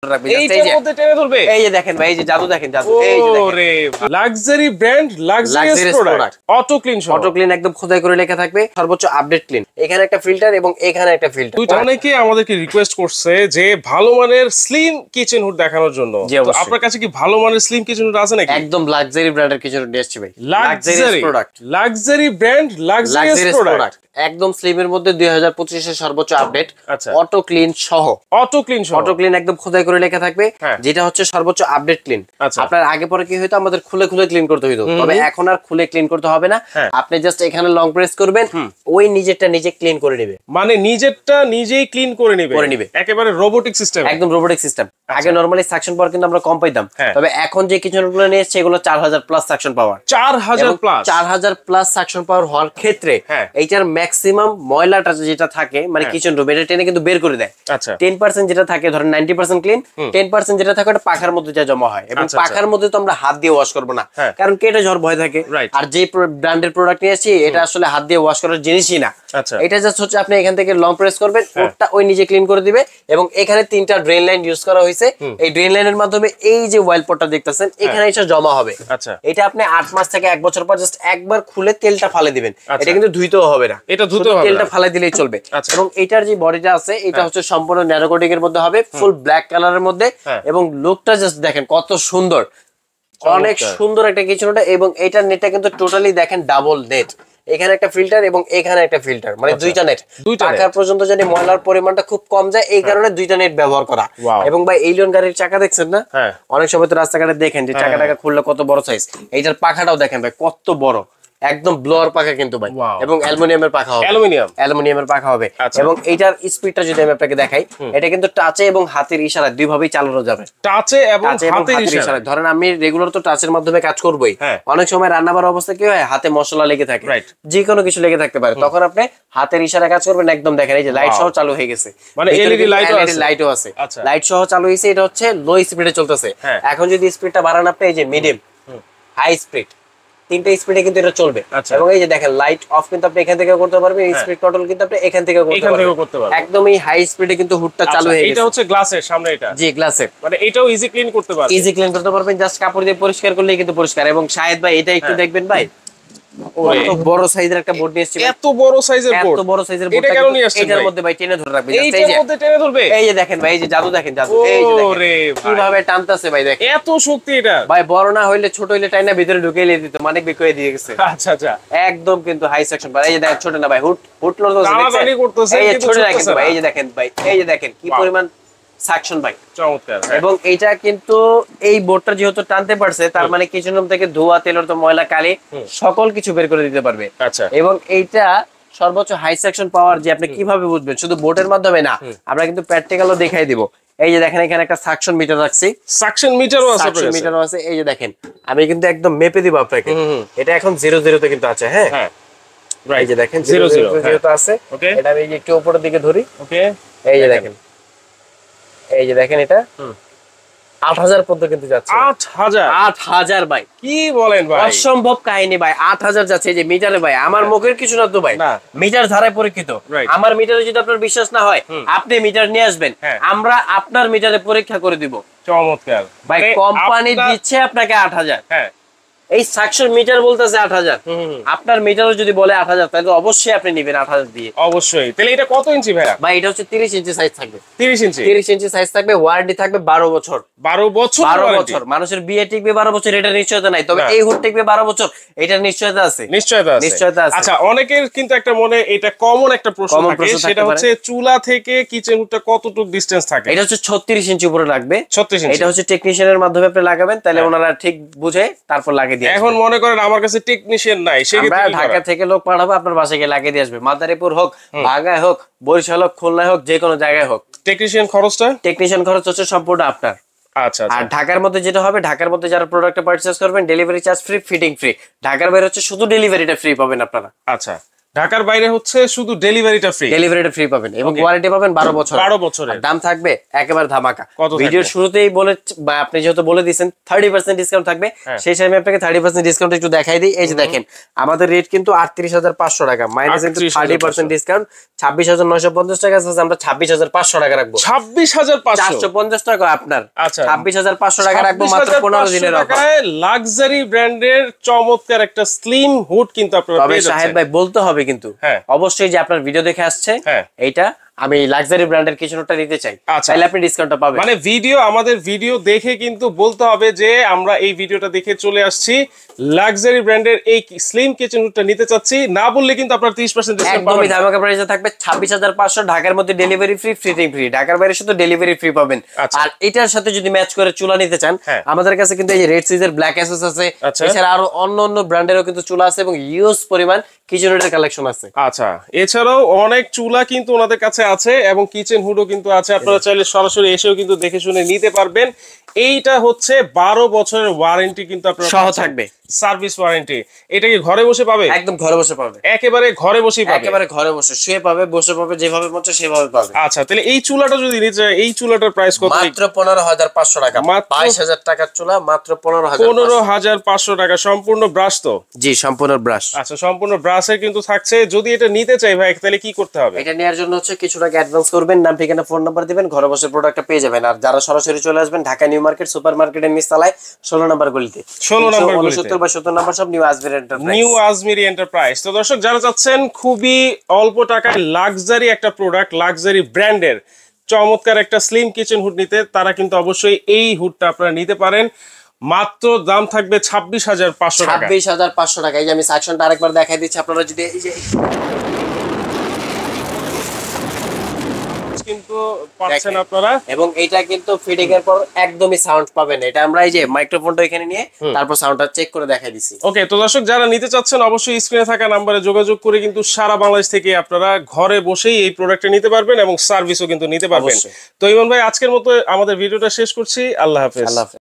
এইটার মধ্যে টেনে ধরবে। এই যে দেখেন ভাই, এই যে জাদু দেখেন, জাদু। এই যে ওরে luxury brand, luxurious product, auto clean. Auto clean একদম খোদাই করে লেখা থাকবে, সর্বোচ্চ আপডেট ক্লিন। এখানে একটা ফিল্টার এবং এখানে একটা ফিল্টার। অনেকে আমাদেরকে রিকোয়েস্ট করছে যে ভালো মানের স্লিম কিচেন হুড দেখানোর জন্য। তো আপনার কাছে কি ভালো মানের স্লিম কিচেন হুড আছে নাকি? একদম লাক্সারি ব্র্যান্ডের কিচেন হুড নিয়ে আসছি ভাই। Luxurious product, luxury brand, luxurious product, একদম স্লিমের মধ্যে 2025 এর সর্বোচ্চ আপডেট। আচ্ছা, অটো ক্লিন সহ। অটো ক্লিন সহ, অটো ক্লিন একদম খোদাই করে লেখা থাকবে, যেটা হচ্ছে সর্বোচ্চ আপডেট ক্লিন। আপনার আগে পরে কি হইতো, আমাদের খুলে খুলে ক্লিন করতে হইতো, তবে এখন আর খুলে ক্লিন করতে হবে না। আপনি জাস্ট এখানে লং প্রেস করবেন, ওই নিজেরটা নিজে ক্লিন করে নেবে। মানে নিজেরটা নিজেই ক্লিন করে নেবে, একেবারে রোবোটিক সিস্টেম, একদম রোবোটিক সিস্টেম। আগে নরমালি সাকশন পাওয়ার কিন্তু আমরা কম পাইতাম, তবে এখন যে কিচেনগুলো নিয়ে এসেছে এগুলো 4000 প্লাস সাকশন পাওয়ার। 4000 প্লাস সাকশন পাওয়ার হওয়ার ক্ষেত্রে এইটার ম্যাক্সিমাম ময়লাটা যেটা থাকে, মানে কিচেন রুম, এটা টেনে কিন্তু বের করে দেয়। 10% যেটা থাকে, ধরেন 90% ক্লিন, 10% যেটা থাকে ওটা পাখার মধ্যে যা জমা হয়, এবং পাখার মধ্যে তো আমরা হাত দিয়ে ওয়াশ করবো না, কারণ কেটে ঝড় ভয় থাকে। আর যে ব্র্যান্ডের প্রোডাক্ট নিয়ে এসেছি এটা আসলে হাত দিয়ে ওয়াশ করার জিনিসই না। এটা জাস্ট হচ্ছে আপনি এখান থেকে লং প্রেস করবেন, ওটা ওই নিজে ক্লিন করে দিবে। এবং এখানে 3টা ড্রেন লাইন ইউজ করা হয়েছে। এই ড্রেন লাইনের মাধ্যমে এই যে ওয়াইল পটটা দেখতেছেন এখানে এসে জমা হবে। এটা আপনি 8 মাস থেকে 1 বছর পর জাস্ট একবার খুলে তেলটা ফালে দিবেন। এটা কিন্তু ধুইতেও হবে না, এটা ধুতে হবে না, তেলটা ফালে দিলেই চলবে। এবং এটার যে বডিটা আছে এটা হচ্ছে সম্পূর্ণ ন্যানো কোটিং এর মধ্যে হবে, ফুল ব্ল্যাক কালারের মধ্যে। এবং লুকটা জাস্ট দেখেন কত সুন্দর, অনেক সুন্দর একটা কিচেন। এবং এটার নেটটা কিন্তু টোটালি দেখেন ডাবল নেট। এখানে একটা ফিল্টার এবং এখানে একটা ফিল্টার, মানে দুইটা নেট। পাখার পর্যন্ত জানি ময়লার পরিমাণটা খুব কম যায়, এই কারণে দুইটা নেট ব্যবহার করা। এবং ভাই এলিয়ন গাড়ির চাকা দেখছেন না, অনেক সময় তো রাস্তাঘাটে দেখেন যে চাকাটাকে খুললে কত বড় সাইজ। এইটার পাখাটাও দেখেন ভাই কত বড়, একদম ব্লোয়ার পাখা কিন্তু ভাই, এবং অ্যালুমিনিয়ামের পাখা হবে, অ্যালুমিনিয়ামের পাখা হবে। এবং এইটার স্পিডটা যদি আমি আপনাকে দেখাই, এটা কিন্তু টাচে এবং হাতের ইশারায় দুইভাবেই চালানো যাবে। টাচে এবং হাতের ইশারায়। ধরেন আমি রেগুলার তো টাচের মাধ্যমে কাজ করবই, অনেক সময় রান্না বাড়ার অবস্থা কি হয়, হাতে মশলা লেগে থাকে, যে কোনো কিছু লেগে থাকতে পারে, তখন আপনি হাতের ইশারায় কাজ করবেন। একদম দেখেন এই যে লাইট সহ চালু হয়ে গেছে, মানে এলইডি লাইটও আছে, লাইট সহ চালু হয়েছে। এটা হচ্ছে লো স্পিডে চলতেছে। এখন যদি স্পিডটা বাড়ান আপনি, এই যে মিডিয়াম, হাই স্পিড, 3টা স্পিডে কিন্তু এটা চলবে। এবং এই যে দেখেন লাইট অফ কিন্তু আপনি এখান থেকে করতে পারবেন, স্পিড কন্ট্রোল কিন্তু আপনি এখান থেকে করতে পারবেন। একদম এই হাই স্পিডে কিন্তু হুডটা চালু হয়ে গেছে। এটা হচ্ছে গ্লাসের সামনে, এটা জি গ্লাসের, মানে এটাও ইজি ক্লিন করতে পারবেন, ইজি ক্লিন করতে পারবেন, জাস্ট কাপড় দিয়ে পরিষ্কার করলেই কিন্তু পরিষ্কার। এবং শাহেদ ভাই এটা একটু দেখবেন ভাই, কত বড় সাইজের একটা বোর্ড নিয়ে এসেছি। এত বড় সাইজের বোর্ড, এত বড় সাইজের বোর্ড, এটা কেন নিয়ে আসছেন? এটার মধ্যে ভাই টেনে ধরে রাখবেন, এইটার মধ্যে টেনে ধরবে। এই যে দেখেন ভাই, এই যে জাদু দেখেন, জাদু। এই যে দেখেন কিভাবে টানতাছে ভাই, দেখেন এত শক্তি এটা ভাই। বড় না হইলে ছোট হইলে টাইনা ভিতরে ঢুকিয়ে দিত, মানে বিকয়ে দিয়ে গেছে। আচ্ছা আচ্ছা, একদম কিন্তু হাই সেকশন ভাই। এই যে দেখেন ছোট না ভাই, হুড লড়তেছে, টানাটানি করতেছে, এই যে ছোট না কিন্তু ভাই। এই যে দেখেন ভাই, এই যে দেখেন কি পরিমাণ সাকশন ভাই, চমৎকার। এবং এটা কিন্তু এই বোর্ডটা যেহেতু টানতে পারছে, তার মানে কিচেন রুম থেকে ধোয়া, তেলের তো ময়লা, কালি সকল কিছু বের করে দিতে পারবে। আচ্ছা, এবং এইটা সর্বোচ্চ হাই সেকশন পাওয়ার যে আপনি কিভাবে বুঝবেন, শুধু বোর্ডের মাধ্যমে না, আমরা কিন্তু প্র্যাকটিক্যালও দেখাই দিব। এই যে দেখেন এখানে একটা সাকশন মিটার রাখছি, সাকশন মিটারও আছে, সাকশন মিটারও আছে। এই যে দেখেন আমি কিন্তু একদম মেপে দিব আপনাকে, এটা এখন 00 তে কিন্তু আছে। হ্যাঁ, এই যে দেখেন 00 যেহেতু আছে, এটা আমি একটু উপরের দিকে ধরি। ওকে, এই যে দেখেন, এই যে দেখেন এটা 8000 পর্যন্ত কিন্তু যাচ্ছে। 8000 ভাই, কি বলেন ভাই, অসম্ভব কাহিনী ভাই। 8000 যাচ্ছে এই যে মিটারে ভাই, আমার মুখের কিছু না তো ভাই, মিটার ধারায় পরীক্ষিত। আমার মিটারে যদি আপনার বিশ্বাস না হয়, আপনি মিটার নিয়ে আসবেন, আমরা আপনার মিটারে পরীক্ষা করে দিব। চমৎকার ভাই, কোম্পানি দিচ্ছে আপনাকে 8000। হ্যাঁ, এই সাকশন মিটার বলতেছে 8000, আপনার মিটারও যদি বলে 8000, তাহলে অবশ্যই আপনি নেবেন 8000 দিয়ে। অবশ্যই। তাহলে এটা কত ইঞ্চি ভাই? ভাই এটা হচ্ছে 30 ইঞ্চি সাইজ থাকবে। 30 ইঞ্চি, 30 ইঞ্চি সাইজ থাকবে। ওয়ারেন্টি থাকবে 12 বছর। 12 বছর, 12 বছর। মানুষের বিয়ে টিকবে 12 বছর, এটা নিশ্চয়তা নাই, তবে এই হুড টিকবে 12 বছর, এটা নিশ্চয়তা আছে। নিশ্চয়তা আছে। আচ্ছা, অনেকের কিন্তু একটা মনে এটা কমন একটা প্রশ্ন থাকে, সেটা হচ্ছে চুলা থেকে কিচেন হুডটা কতটুকু ডিসটেন্স থাকে? এটা হচ্ছে 36 ইঞ্চি উপরে রাখবে। 36 ইঞ্চি। এটা হচ্ছে টেকনিশিয়ানের মাধ্যমে আপনি লাগাবেন, তাহলে ওনারা ঠিক বুঝে তারপর লাগিয়ে দিয়ে। এখন মনে করেন আমার কাছে টেকনিশিয়ান নাই, আমরা ঢাকা থেকে লোক পাঠাবো, আপনার বাসায় গিয়ে লাগিয়ে দিয়ে আসবে। মাদারীপুর হোক, ভাঙ্গায় হোক, বরিশাল হোক, খুলনায় হোক, যে কোনো জায়গায় হোক। টেকনিশিয়ান খরচ হচ্ছে সম্পূর্ণ আপনার। আচ্ছা, আর ঢাকার মধ্যে যেটা হবে, ঢাকার মধ্যে যারা প্রোডাক্ট পারচেজ করবেন, delivery charge free, fitting free. ঢাকার বাইরে হচ্ছে শুধু ডেলিভারিটা ফ্রি পাবেন আপনারা। আচ্ছা, ঢাকার বাইরে হচ্ছে শুধু ডেলিভারিটা ফ্রি পাবেন এবং ওয়ারেন্টি পাবেন 12 বছর। 12 বছরের দাম থাকবে একেবারে ধামাকা। ভিডিওর শুরুতেই বলে বা আপনি যেহেতু বলে দিয়েছেন 30% ডিসকাউন্ট থাকবে, সেই সময় আপনাকে 30% ডিসকাউন্ট একটু দেখাই দিই। এই যে দেখেন আমাদের রেট কিন্তু 38500 টাকা মাইনাস কিন্তু 30% ডিসকাউন্ট 26950 টাকা আছে, আমরা 26500 টাকা রাখবো। 26500 450 টাকা আপনার। আচ্ছা 26500 টাকা রাখবো মাত্র 15 দিনের অফার। লাক্সারি ব্র্যান্ডের চমৎকার একটা স্লিম হুড কিন্তু আপনারা পেয়ে যাচ্ছেন। সাহেব ভাই বলতে হবে কিন্তু অবশ্যই যে আপনার ভিডিও দেখে আসছে এইটা আমি লাক্সারি ব্র্যান্ডের কিচেনটা নিতে চাই, তাহলে আপনি ডিসকাউন্টটা পাবেন। মানে আমাদের ভিডিও দেখে কিন্তু বলতে হবে যে আমরা এই ভিডিওটা দেখে চলে আসছি, লাক্সারি ব্র্যান্ডের এই স্লিম কিচেনটা নিতে চাচ্ছি, না বললে কিন্তু আপনার 30% ডিসকাউন্ট পাবেন। একদমই ধামাকা প্রাইসে থাকবে 26500, ঢাকার মধ্যে ডেলিভারি ফ্রি, ফিটিং ফ্রি, ঢাকার বাইরে শুধু ডেলিভারি ফ্রি পাবেন। আর এটার সাথে যদি ম্যাচ করে চুলা নিতে চান, আমাদের কাছে কিন্তু এই যে রেড সুইজের ব্ল্যাক এসএস আছে, এছাড়া আরো অন্য ব্র্যান্ডেরও কিন্তু চুলা আছে এবং ইউজ পরিমাণ কিচেনের কালেকশন আছে। আচ্ছা, এছাড়াও অনেক চুলা কিন্তু ওনাদের কাছে আছে এবং কিচেন হুডও কিন্তু আছে, আপনারা চাইলে সরাসরি এসেও কিন্তু দেখে শুনে নিতে পারবেন। এইটা হচ্ছে 12 বছরের ওয়ারেন্টি কিন্তু আপনারা সহ থাকবে, সার্ভিস ওয়ারেন্টি। এটা কি ঘরে বসে পাবে? একদম ঘরে বসে পাবে, একেবারে ঘরে বসেই পাবে, একেবারে ঘরে বসে শুয়ে পাবে, বসে পাবে, যেভাবে মন চায় সেভাবে পাবে। আচ্ছা, তাহলে এই চুলাটা যদি নিতে, এই চুলাটার প্রাইস কত? মাত্র 15500 টাকা, 22000 টাকার চুলা মাত্র 15500 টাকা। সম্পূর্ণ ব্রাশ তো? জি, সম্পূর্ণ ব্রাশ। আচ্ছা, সম্পূর্ণ ব্রাশের কিন্তু থাকছে। যদি এটা নিতে চাই ভাই, তাহলে কি করতে হবে? এটা নেওয়ার জন্য হচ্ছে কিছু টাকা অ্যাডভান্স করবেন, নাম ঠিকানা ফোন নাম্বার দিবেন, ঘরে বসে প্রোডাক্টটা পেয়ে যাবেন। আর যারা সরাসরি চলে আসবেন ঢাকা নিউ মার্কেট সুপার মার্কেটের নিচতলায় 16 নম্বর গলিতে, 16 নম্বর গলিতে 69 বা 70 নম্বর সব নিউ আজমিরি এন্টারপ্রাইজ। তো দর্শক যারা চাচ্ছেন খুবই অল্প টাকায় লাক্সারি একটা প্রোডাক্ট, লাক্সারি ব্র্যান্ডের চমৎকার একটা স্লিম কিচেন হুড নিতে, তারা কিন্তু অবশ্যই এই হুডটা আপনারা নিতে পারেন। মাত্র দাম থাকবে 26500 টাকা। 26500 টাকা। এই যে আমি সেকশনটা আরেকবার দেখাই দিচ্ছি, আপনারা যদি এই যে কিন্তু পাচ্ছেন আপনারা, এবং এটা কিন্তু ফিটিং এর পর একদমই সাউন্ড পাবেন। এটা আমরা এই যে মাইক্রোফোনটা এখানে নিয়ে তারপর সাউন্ডটা চেক করে দেখাই দিছি। ওকে, তো দর্শক যারা নিতে চাচ্ছেন অবশ্যই স্ক্রিনে থাকা নম্বরে যোগাযোগ করে কিন্তু সারা বাংলাদেশ থেকে আপনারা ঘরে বসেই এই প্রোডাক্টটা নিতে পারবেন এবং সার্ভিসও কিন্তু নিতে পারবেন। তো ইমন ভাই, আজকের মতো আমাদের ভিডিওটা শেষ করছি। আল্লাহ হাফেজ।